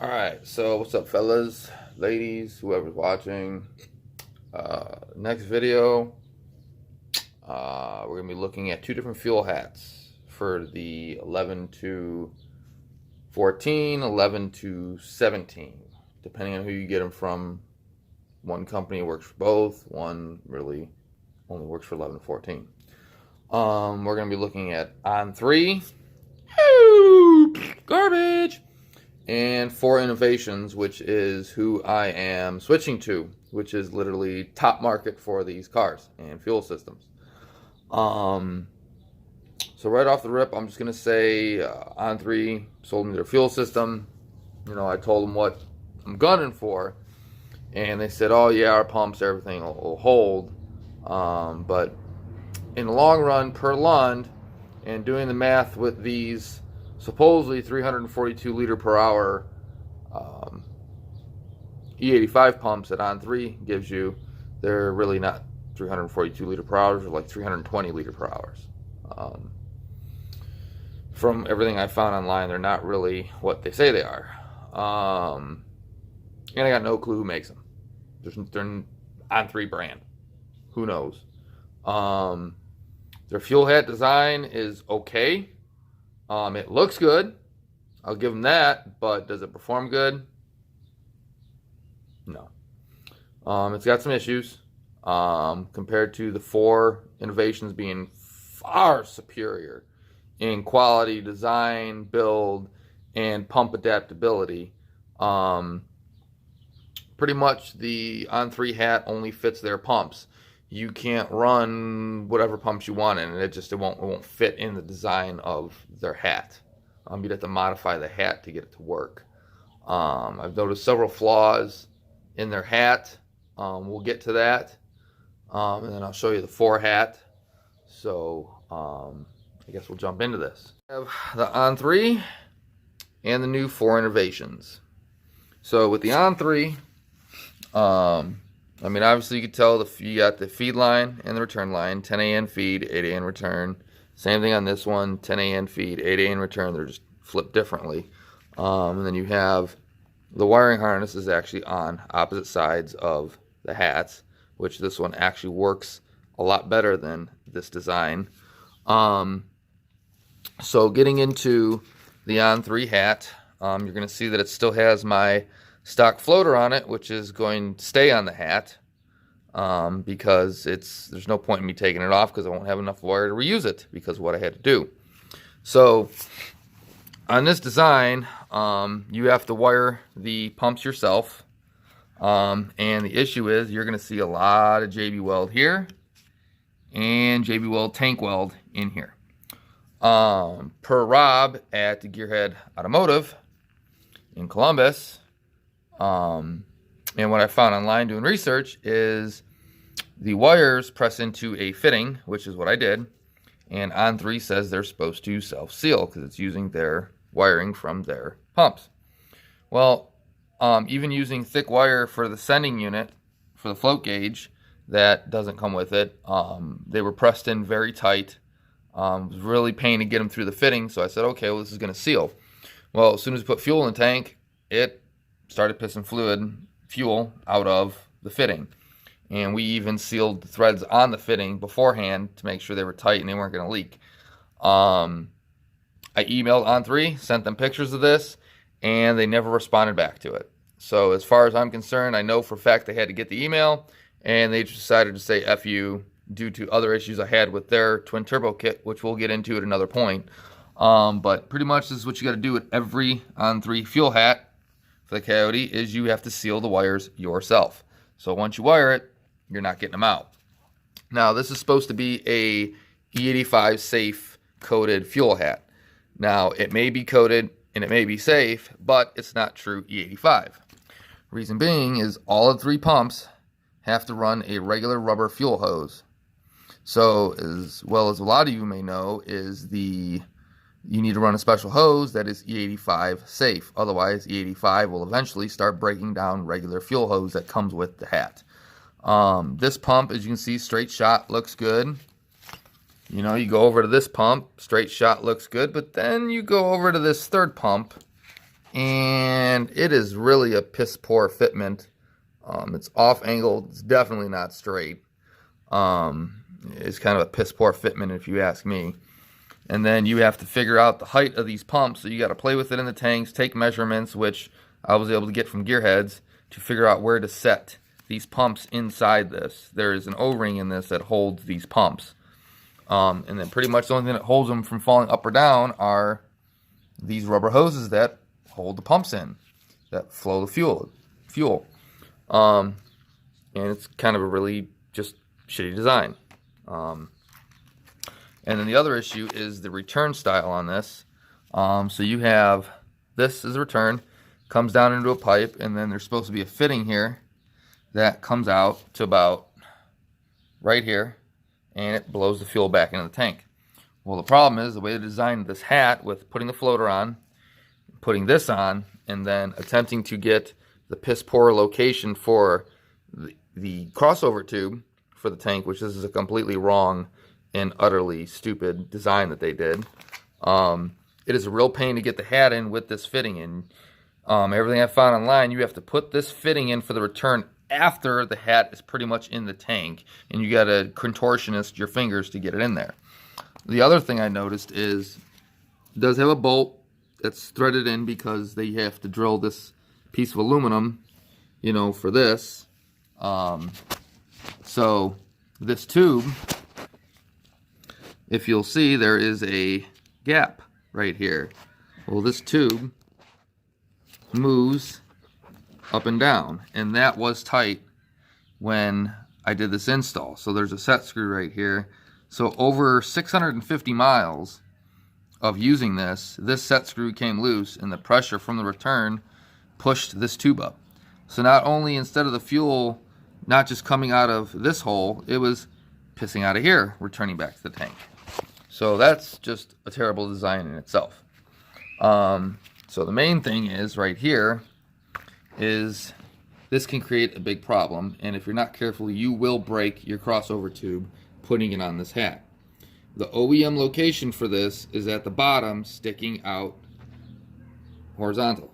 Alright, so what's up, fellas, ladies, whoever's watching? Next video, we're going to be looking at two different fuel hats for the 11 to 14, 11 to 17. Depending on who you get them from, one company works for both, one really only works for 11 to 14. We're going to be looking at On3, garbage, and Fore Innovations, which is who I am switching to, which is literally top market for these cars and fuel systems. So right off the rip, I'm just going to say On3 sold me their fuel system. You know, I told them what I'm gunning for, and they said, oh yeah, our pumps, everything will hold. But in the long run, per Lund, and doing the math with these supposedly 342 liter per hour E85 pumps that On3 gives you, they're really not 342 liter per hour, they're like 320 liter per hours. From everything I found online, they're not really what they say they are. And I got no clue who makes them. They're On3 brand. Who knows? Their fuel hat design is okay. It looks good. I'll give them that, but does it perform good? No. It's got some issues compared to the Fore Innovations being far superior in quality, design, build, and pump adaptability. Pretty much the On3 hat only fits their pumps. You can't run whatever pumps you want in it. It won't fit in the design of their hat. You'd have to modify the hat to get it to work. I've noticed several flaws in their hat. We'll get to that. And then I'll show you the Fore hat. So I guess we'll jump into this. We have the On3 and the new Fore Innovations. So with the On3, I mean, obviously you could tell you got the feed line and the return line, 10 AN feed, 8 AN return. Same thing on this one, 10 AN feed, 8 AN return. They're just flipped differently. And then you have the wiring harness is actually on opposite sides of the hats, which this one actually works a lot better than this design. So getting into the On3 hat, you're going to see that it still has my stock floater on it, which is going to stay on the hat because there's no point in me taking it off because I won't have enough wire to reuse it because of what I had to do. So on this design, you have to wire the pumps yourself, and the issue is you're going to see a lot of JB Weld here and JB Weld tank weld in here. Per Rob at the Gearhead Automotive in Columbus, and what I found online doing research is the wires press into a fitting, which is what I did, and On3 says they're supposed to self-seal because it's using their wiring from their pumps. Well, even using thick wire for the sending unit for the float gauge that doesn't come with it, they were pressed in very tight. It was really pain to get them through the fitting, so I said, okay, well, this is going to seal. Well, as soon as we put fuel in the tank, it started pissing fuel out of the fitting. And we even sealed the threads on the fitting beforehand to make sure they were tight and they weren't going to leak. I emailed On3, sent them pictures of this, and they never responded back to it. So as far as I'm concerned, I know for a fact they had to get the email, and they decided to say F you due to other issues I had with their twin turbo kit, which we'll get into at another point. But pretty much this is what you got to do with every On3 fuel hat for the Coyote is you have to seal the wires yourself. So once you wire it, you're not getting them out. Now this is supposed to be a E85 safe coated fuel hat. Now it may be coated and it may be safe, but it's not true E85. Reason being is all of 3 pumps have to run a regular rubber fuel hose. So as well as a lot of you may know is you need to run a special hose that is E85 safe. Otherwise, E85 will eventually start breaking down regular fuel hose that comes with the hat. This pump, as you can see, straight shot looks good. You know, you go over to this pump, straight shot looks good, but then you go over to this third pump, and it is really a piss poor fitment. It's off angled. It's definitely not straight. It's kind of a piss poor fitment if you ask me. And then you have to figure out the height of these pumps. So you got to play with it in the tanks, take measurements, which I was able to get from Gearheads, to figure out where to set these pumps inside this. There is an O-ring in this that holds these pumps. And then pretty much the only thing that holds them from falling up or down are these rubber hoses that hold the pumps in, that flow the fuel. And it's kind of a really just shitty design. And then the other issue is the return style on this. So you have, this is a return, comes down into a pipe, and then there's supposed to be a fitting here that comes out to about right here, and it blows the fuel back into the tank. Well, the problem is the way they designed this hat with putting the floater on, putting this on, and then attempting to get the piss poor location for the crossover tube for the tank, which this is a completely wrong and utterly stupid design that they did. It is a real pain to get the hat in with this fitting in. Everything I found online, you have to put this fitting in for the return after the hat is pretty much in the tank, and you got to contortionist your fingers to get it in there. The other thing I noticed is it does have a bolt that's threaded in because they have to drill this piece of aluminum, you know, for this. So this tube, if you'll see, there is a gap right here. Well, this tube moves up and down, and that was tight when I did this install. So there's a set screw right here. So over 650 miles of using this set screw came loose, and the pressure from the return pushed this tube up. So not only, instead of the fuel not just coming out of this hole, it was pissing out of here, returning back to the tank. So that's just a terrible design in itself. So the main thing is right here is this can create a big problem, and if you're not careful, you will break your crossover tube putting it on this hat. The OEM location for this is at the bottom, sticking out horizontal.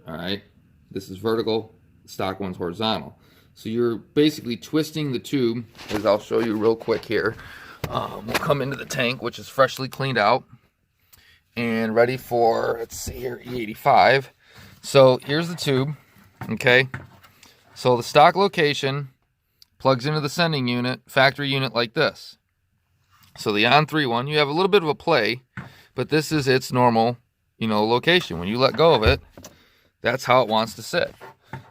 All right, this is vertical, the stock one's horizontal. So you're basically twisting the tube, as I'll show you real quick here. We'll come into the tank, which is freshly cleaned out and ready for, let's see here, E85. So here's the tube, okay? So the stock location plugs into the sending unit, factory unit like this. So the On3 one, you have a little bit of a play, but this is its normal, you know, location. When you let go of it, that's how it wants to sit.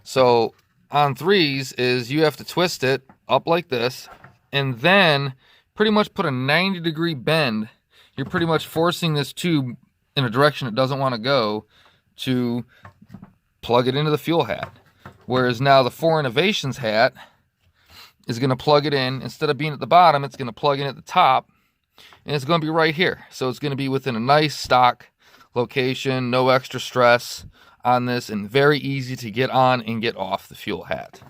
So On3's is you have to twist it up like this, and then pretty much put a 90-degree bend. You're pretty much forcing this tube in a direction it doesn't want to go to plug it into the fuel hat. Whereas now the Fore Innovations hat is going to plug it in. Instead of being at the bottom, it's going to plug in at the top, and it's going to be right here. So it's going to be within a nice stock location, no extra stress on this, and very easy to get on and get off the fuel hat.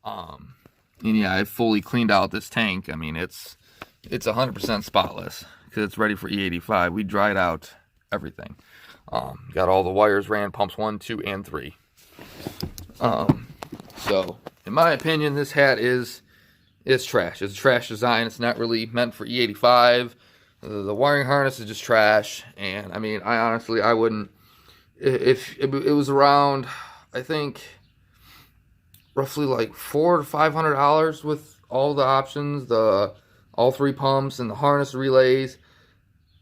And yeah, I fully cleaned out this tank. I mean, it's 100% spotless because it's ready for E85. We dried out everything. Got all the wires ran, pumps 1, 2, and 3. So in my opinion, this hat is trash. It's a trash design. It's not really meant for E85. The wiring harness is just trash. And I mean, I wouldn't, if it was around, I think roughly like $400 to $500 with all the options, all 3 pumps and the harness relays.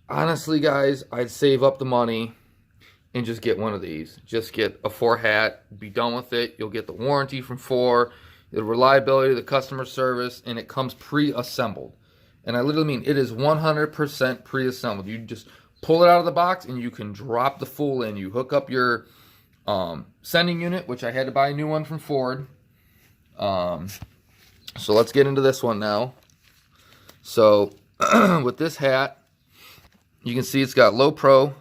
Honestly, guys, I'd save up the money and just get one of these. Just get a Fore hat, be done with it. You'll get the warranty from Fore, the reliability, the customer service, and it comes pre-assembled. And I literally mean, it is 100% pre-assembled. You just pull it out of the box and you can drop the full in. You hook up your sending unit, which I had to buy a new one from Ford. So let's get into this one now. So with this hat, you can see it's got low pro.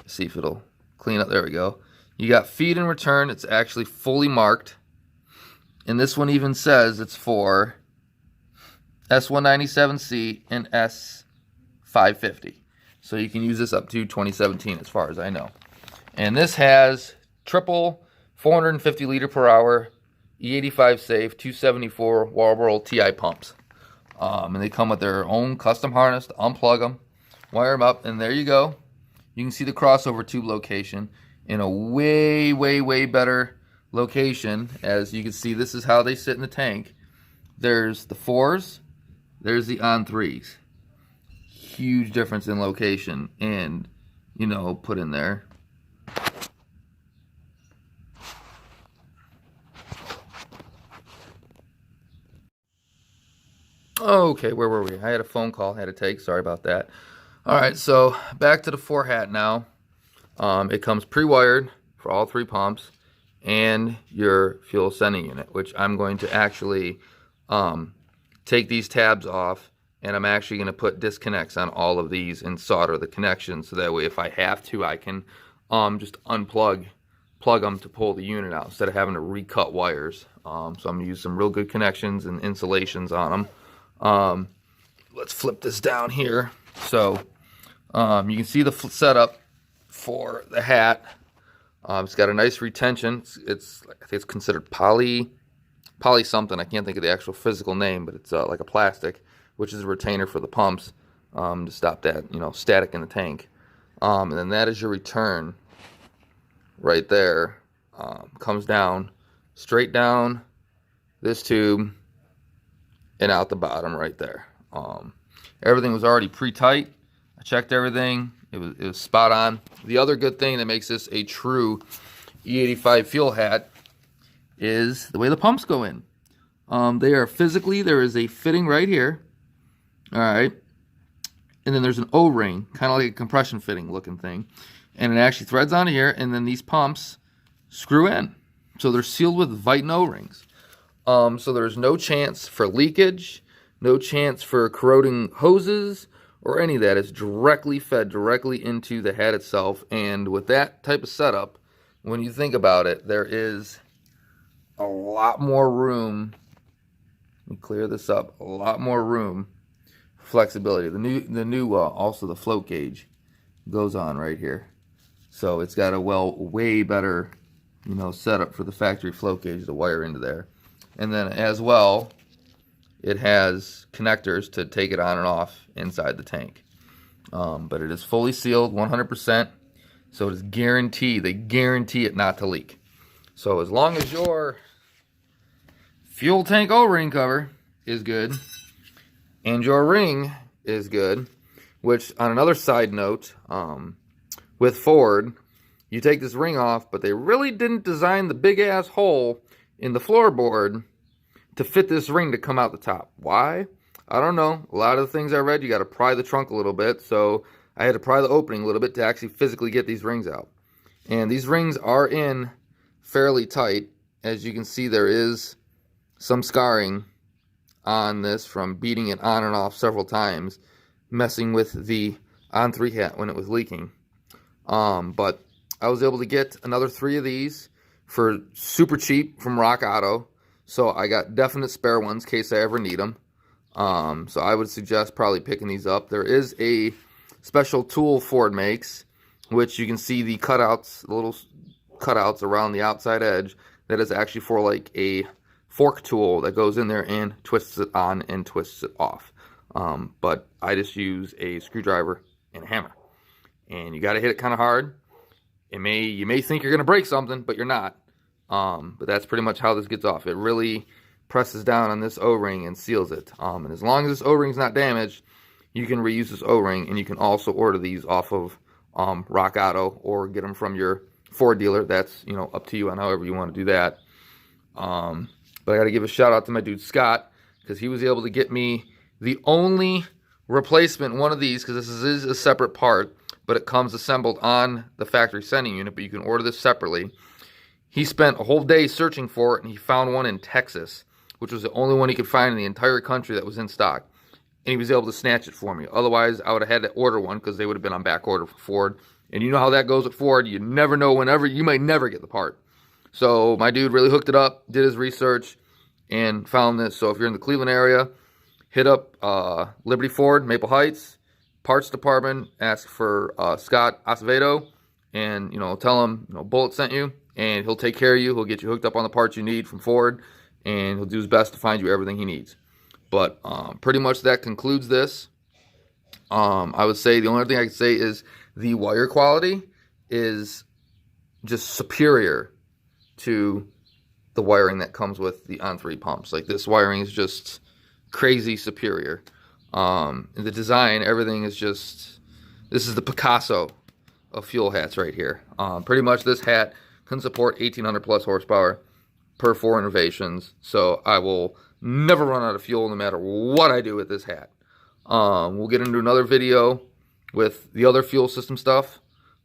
See if it'll clean up. There we go. You got feed and return. It's actually fully marked. And this one even says it's for S197C and S550. So you can use this up to 2017 as far as I know. And this has triple 450 liter per hour E85 safe 274 Marlboro TI pumps. And they come with their own custom harness to unplug them, wire them up, and there you go. You can see the crossover tube location in a way, way, way better location. As you can see, this is how they sit in the tank. There's the fours, there's the On3s. Huge difference in location and, you know, put in there. Okay, where were we? I had a phone call I had to take. Sorry about that. All right, so back to the fore hat now. It comes pre-wired for all 3 pumps and your fuel sending unit, which I'm going to actually take these tabs off, and I'm actually going to put disconnects on all of these and solder the connections, so that way if I have to, I can just plug them to pull the unit out instead of having to recut wires. So I'm going to use some real good connections and insulations on them. Let's flip this down here. So you can see the setup for the hat. It's got a nice retention. It's I think it's considered poly something. I can't think of the actual physical name, but it's like a plastic, which is a retainer for the pumps to stop that, you know, static in the tank. And then that is your return right there. Comes down, straight down this tube and out the bottom right there. Everything was already pre-tight. I checked everything. It was spot on. The other good thing that makes this a true E85 fuel hat is the way the pumps go in. They are physically, there is a fitting right here. All right. And then there's an O-ring, kind of like a compression fitting looking thing. And it actually threads onto here, and then these pumps screw in. So they're sealed with Viton O-rings. So there's no chance for leakage, no chance for corroding hoses or any of that. It's directly fed directly into the hat itself. And with that type of setup, when you think about it, there is a lot more room. Let me clear this up. A lot more room, flexibility. The new also the float gauge goes on right here. So it's got a way better, you know, setup for the factory float gauge to wire into there. And then as well, it has connectors to take it on and off inside the tank. But it is fully sealed, 100%. So it is guaranteed. They guarantee it not to leak. So as long as your fuel tank O-ring cover is good and your ring is good, which on another side note, with Ford, you take this ring off, but they really didn't design the big ass hole in the floorboard to fit this ring to come out the top. Why? I don't know. A lot of the things I read, you got to pry the trunk a little bit. So I had to pry the opening a little bit to actually physically get these rings out. And these rings are in fairly tight. As you can see, there is some scarring on this from beating it on and off several times, messing with the On3 hat when it was leaking. But I was able to get another 3 of these for super cheap from Rock Auto. So I got definite spare ones in case I ever need them. So I would suggest probably picking these up. There is a special tool Ford makes, which you can see the cutouts, the little cutouts around the outside edge. That is actually for like a fork tool that goes in there and twists it on and twists it off. But I just use a screwdriver and a hammer. And you got to hit it kind of hard. You may think you're going to break something, but you're not. But that's pretty much how this gets off. It really presses down on this O-ring and seals it. And as long as this O-ring's not damaged, you can reuse this O-ring, and you can also order these off of Rock Auto or get them from your Ford dealer. That's, you know, up to you on however you want to do that. But I got to give a shout out to my dude Scott, because he was able to get me the only replacement one of these, because this is a separate part, but it comes assembled on the factory sending unit, but you can order this separately. He spent a whole day searching for it, and he found one in Texas, which was the only one he could find in the entire country that was in stock. And he was able to snatch it for me. Otherwise, I would have had to order one, because they would have been on back order for Ford. And you know how that goes with Ford. You never know whenever. You might never get the part. So my dude really hooked it up, did his research, and found this. So if you're in the Cleveland area, hit up Liberty Ford, Maple Heights, parts department, ask for Scott Acevedo, and, tell him, Bullet sent you, and he'll take care of you. He'll get you hooked up on the parts you need from Ford, and he'll do his best to find you everything he needs. But pretty much that concludes this. I would say the only thing I could say is the wire quality is just superior to the wiring that comes with the On3 pumps. Like, this wiring is just crazy superior. The design, everything is just, this is the Picasso of fuel hats right here. Pretty much this hat can support 1800 plus horsepower per 4 innovations, so I will never run out of fuel no matter what I do with this hat. We'll get into another video with the other fuel system stuff,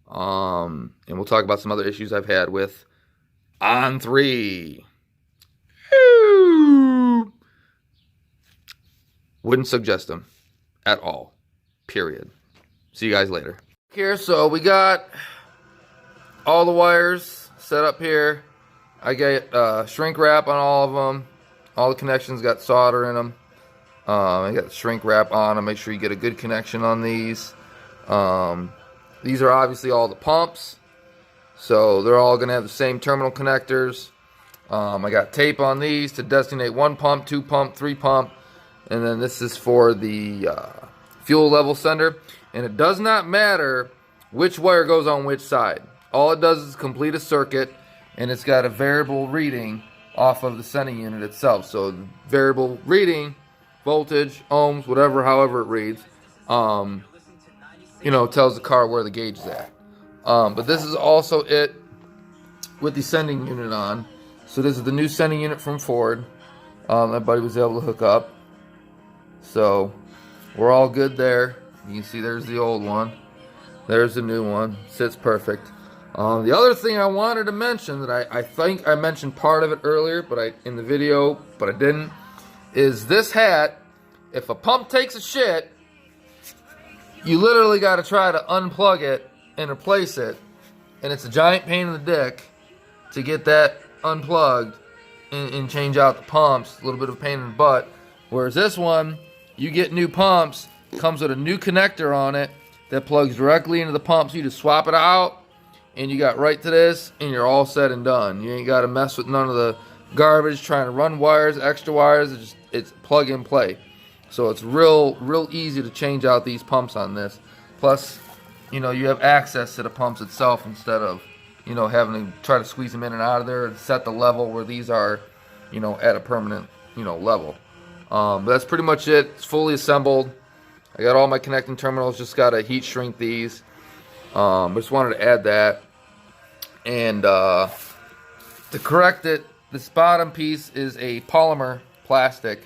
and we'll talk about some other issues I've had with On3. Wouldn't suggest them at all, period. See you guys later. Here, so we got all the wires set up here. I got shrink wrap on all of them. All the connections got solder in them. I got shrink wrap on them. Make sure you get a good connection on these. These are obviously all the pumps, so they're all going to have the same terminal connectors. I got tape on these to designate 1 pump, 2 pump, 3 pump, and then this is for the fuel level sender. And it does not matter which wire goes on which side. All it does is complete a circuit, and it's got a variable reading off of the sending unit itself. So the variable reading, voltage, ohms, whatever, however it reads, tells the car where the gauge is at. But this is also it with the sending unit on. So this is the new sending unit from Ford. My buddy was able to hook up. So we're all good there. You can see there's the old one. There's the new one. Sits perfect. The other thing I wanted to mention that I think I mentioned part of it earlier, in the video, but I didn't, is this hat, if a pump takes a shit, you literally got to try to unplug it and replace it, and it's a giant pain in the dick to get that unplugged and change out the pumps. A little bit of a pain in the butt. Whereas this one, you get new pumps, comes with a new connector on it that plugs directly into the pump, so you just swap it out, and you got right to this, and you're all said and done. You ain't got to mess with none of the garbage, trying to run wires, extra wires. It's plug and play. So it's real easy to change out these pumps on this. Plus, you have access to the pumps itself instead of, having to try to squeeze them in and out of there and set the level where these are, at a permanent, level. But that's pretty much it. It's fully assembled. I got all my connecting terminals. Just got to heat shrink these. Just wanted to add that. And to correct it, this bottom piece is a polymer plastic,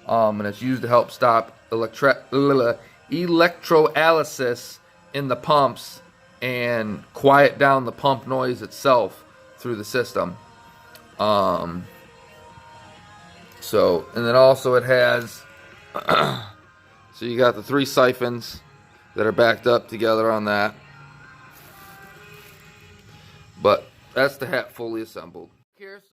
and it's used to help stop electrolysis in the pumps and quiet down the pump noise itself through the system. And then also it has, so you got the 3 siphons that are backed up together on that. But that's the hat fully assembled. Here's